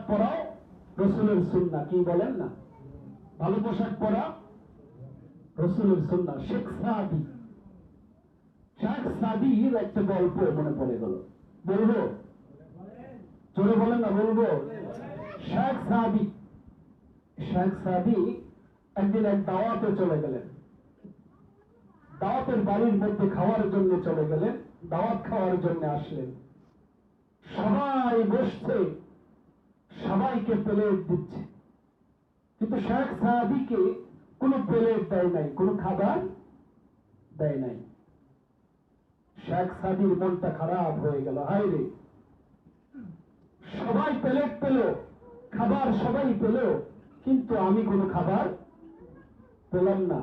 পরাও রাসূলের সুন্নাহ। কি বলেন না? ভালো পোশাক পরা রাসূলের সুন্নাহ। শেখ সাদির একটা গল্প মনে পড়ে গেল, বলবো? জোরে বলেন না, বলবো? শেখ সাদি একদিন এক দাওয়াতে চলে গেলেন। দাওয়াতের বাড়ির মধ্যে খাওয়ার জন্য চলে গেলেন, দাওয়াত খাওয়ার জন্য আসলেন। সবাই বসছে, সবাইকে প্লেট দিচ্ছে, কিন্তু শেখ সাদিকে কোনো প্লেট দেয় নাই, কোনো খাবার দেয় নাই। শেখ সাদির মনটা খারাপ হয়ে গেল, হায় রে, সবাই প্লেট পেল, খাবার সবাই পেল, কিন্তু আমি কোনো খাবার পেলাম না।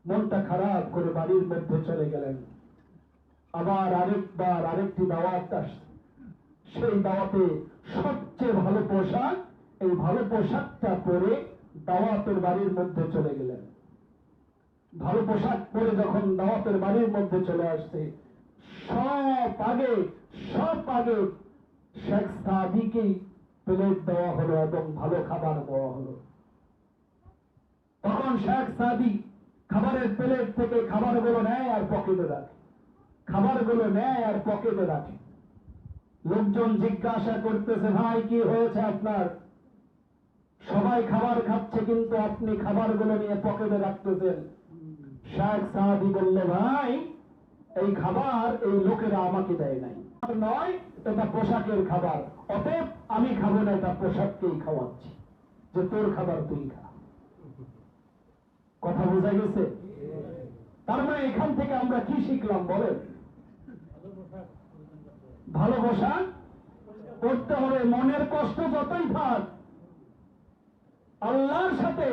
মনটা খারাপ করে বাড়ির মধ্যে চলে গেলেন। আবার আরেকবার আরেকটি দাওয়াত আসছে। সেই দাওয়াতে সবচেয়ে ভালো পোশাক, এই ভালো পোশাকটা পরে দাওয়াতের বাড়ির মধ্যে চলে গেলেন। ভালো পোশাক পরে যখন দাওয়াতের বাড়ির মধ্যে চলে আসছে, সব আগে শেখ সাদিকে প্লেট দেওয়া হলো এবং ভালো খাবার দেওয়া হলো। তখন শেখ সাদি খাবারের প্লেট থেকে খাবারগুলো নেয় আর পকেটে রাখে, খাবারগুলো নেয় আর পকেটে রাখে। লোকজন জিজ্ঞাসা করতেছে, ভাই কি হয়েছে আপনার? সবাই খাবার খাচ্ছে কিন্তু আপনি খাবারগুলো নিয়ে পকেটে রাখতেছেন। শেখ সাদি বলল, ভাই এই খাবার এই লোকেরা আমাকে দেয় নাই, নয় এটা পোশাকের খাবার, অতএব আমি খাবো না, এটা পোশাককেই খাওয়াচ্ছি, যে তোর খাবার তুই খা। কথা বোঝা গেছে? তার মানে এখান থেকে আমরা কি শিখলাম বলেন? ভালো পোশাক করতে হবে, মনের কষ্ট যতই থাক আল্লাহর সাথে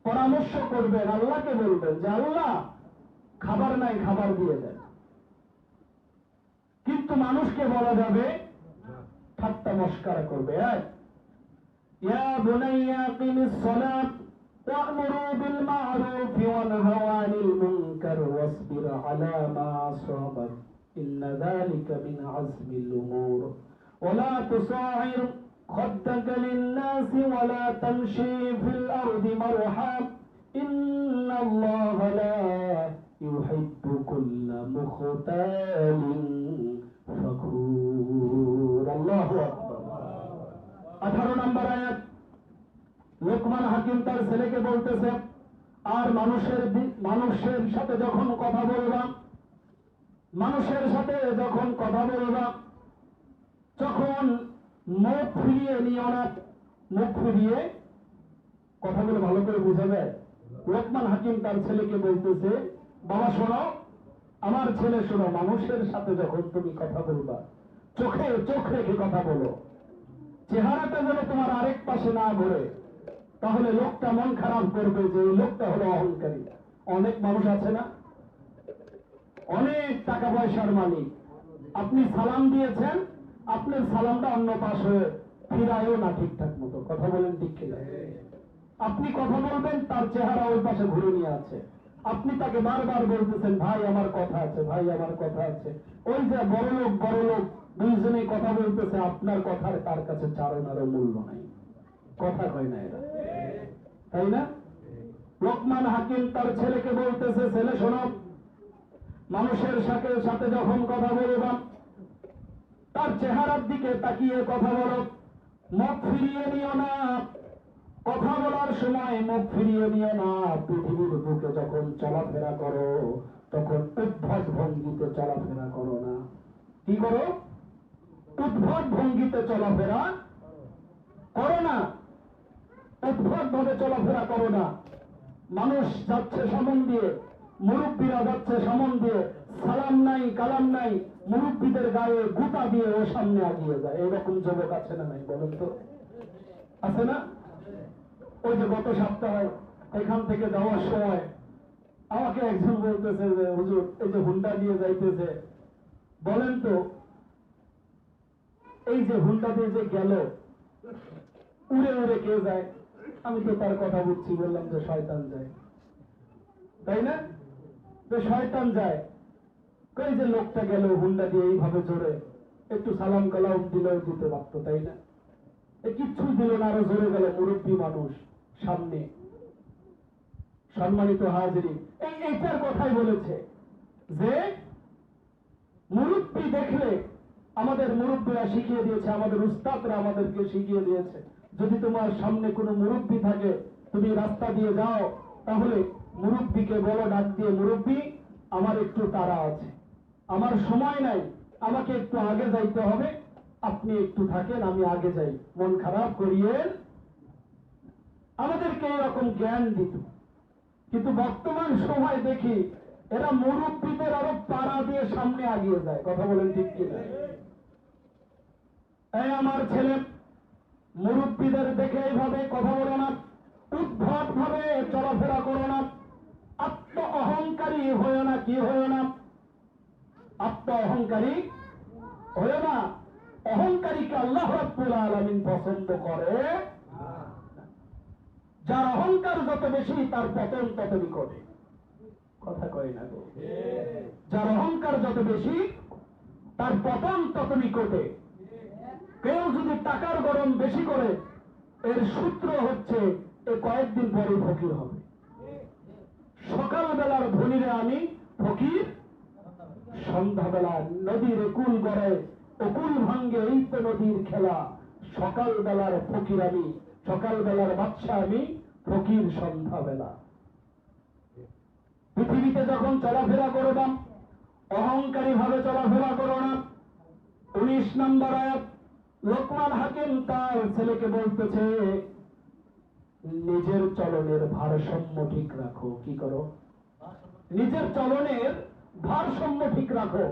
পরামর্শ করবেন, আল্লাহকে বলবেন যে আল্লাহ খাবার নাই, খাবার দিয়ে দেন। কিন্তু মানুষকে বলা যাবে, ঠাট্টা মস্করা করবে। ইয়া বুনাইয়া কিমিস সালাত ওয়া'মুরু বিল মা'রুফি ওয়ানহাউ আনিল মুনকার ওয়াসবির আলা মা আসাবাক ইন্না যালিকা মিন আযমিল উমুর ওয়া লা তুসাইর خدك للناس ولا تمشي في الأرض مرحا إن الله لا يحب كل مختال فخور الله أكبر 18 নম্বর আয়াত। লোকমান হাকিম তার ছেলেকে বলতেছে, আর মানুষের সাথে যখন কথা বলবা, তখন মুখ ফিরিয়ে নিও না। মুখ ফিরিয়ে কথাগুলো ভালো করে বুঝাবে। লোকমান হাকিম তার ছেলেকে বলতেছে, বাবা শোনো, আমার ছেলে শোনো, মানুষের সাথে যখন তুমি কথা বলবা চোখে চোখ রেখে কথা বলো, চেহারাটা যেন তোমার আরেক পাশে না ঘুরে, তাহলে লোকটা মন খারাপ করবে যে এই লোকটা হলো অহংকারী। অনেক মানুষ আছে না, অনেক টাকা পয়সার মালিক, আপনি সালাম দিয়েছেন, আপনার সালামটা অন্য পাশে ফিরায়ও না ঠিকঠাক মতো। কথা বলেন ঠিক কিনা? আপনি কথা বলবেন, তার চেহারা ওই পাশে ঘুরে নিয়ে আছে, আপনি তাকে বারবার বলতেছেন, ভাই আমার কথা আছে, ভাই আমার কথা আছে। ওই যে বড় লোক দুইজনে কথা বলতেছে, আপনার কথার তার কাছে চারণারও মূল্য নাই, কথা কয় না এরা, তাই না? লোকমান হাকিম তার ছেলেকে বলতেছে, ছেলে শোনো, মানুষের সাথে যখন কথা বলবা তার চেহারার দিকে তাকিয়ে কথা বলো, মুখ ফিরিয়ে নিও না। কথা বলার সময় মুখ ফিরিয়ে নিও না। পৃথিবীর বুকে যখন চলাফেরা করো তখন উদ্ভট ভঙ্গিতে চলাফেরা করো না। কি করো? উদ্ভট ভঙ্গিতে চলাফেরা করো না, উদ্ভট ভাবে চলাফেরা করো না। মানুষ যাচ্ছে সামন দিয়ে, মুরব্বীরা যাচ্ছে সামন দিয়ে, সালাম নাই কালাম নাই, মুরব্বীদের গায়ে গুতা দিয়ে ও সামনে আগিয়ে যায়। এরকম যুবক আছে না নাই বলেন তো? আছে না? ওই যে গত সপ্তাহে এখান থেকে যাওয়ার সময় আমাকে একজন বলতেছে যে হুজুর এই যে হুন্ডা দিয়ে যাইতেছে, বলেন তো এই যে হুন্ডা দিয়ে যে গেল উড়ে উড়ে কে যায়? আমি তো তার কথা বুঝছি, বললাম যে শয়তান যায়, তাই না? যে শয়তান যায়। কই যে লোকটা গেল হুন্ডা দিয়ে এইভাবে জোরে, একটু সালাম কালাম দিলেও দিতে পারতো, তাই না? কিচ্ছু দিল না, আরো জোরে গেল মুরব্বী মানুষ সামনে। সম্মানিত হাজিরিন, এইটার কথাই বলেছে যে মুরব্বী দেখলে, আমাদের মুরব্বীরা শিখিয়ে দিয়েছে, আমাদের উস্তাদরা আমাদেরকে শিখিয়ে দিয়েছে, যদি তোমার সামনে কোনো মুরব্বী থাকে, তুমি রাস্তা দিয়ে যাও, তাহলে মুরব্বীকে বলো ডাক দিয়ে, মুরব্বী আমার একটু তাড়া আছে, আমার সময় নাই, আমাকে একটু আগে যাইতে হবে, আপনি একটু থাকেন, আমি আগে যাই, মন খারাপ করিয়ে। আমাদেরকে এরকম জ্ঞান দিত। কিন্তু বর্তমান সময় দেখি এরা মুরব্বীদের আরো পাড়া দিয়ে সামনে আগিয়ে যায়। কথা বলেন ঠিক কিনা? এই আমার ছেলে, মুরব্বীদের দেখে এইভাবে কথা বলো না, উদ্ভট ভাবে চলাফেরা করো না, আত্ম অহংকারী হয়ে না। কি হয়ে না? আত্ম অহংকারী হয়ে না। অহংকারীকে আল্লাহ রাব্বুল আলামিন পছন্দ করে। যার অহংকার যত বেশি, তার পতন তত নিকটে। কথা কয় না গো? যার অহংকার যত বেশি, তার পতন তত নিকটে। কেউ যদি টাকার গরম বেশি করে, এর সূত্র হচ্ছে এ কয়েকদিন পরে ফকির হবে। সকালবেলার ধনীরে আমি ফকির, সন্ধ্যাবেলা নদীর কুল গড়ে অকুল ভাঙ্গে, এই তো নদীর খেলা। সকালবেলার ফকির আমি, সকালবেলার বাচ্চা আমি, ফকির সন্ধ্যাবেলা। পৃথিবীতে যখন চলাফেরা করবাম, অহংকারী ভাবে চলাফেরা করো না। 19 নম্বর আয়াত, লোকমান হাকিম তার ছেলেকে বলতেছে, নিজের চলনের ভারসাম্য ঠিক রাখো। কি করো? নিজের চলনের ভারসাম্য ঠিক রাখো।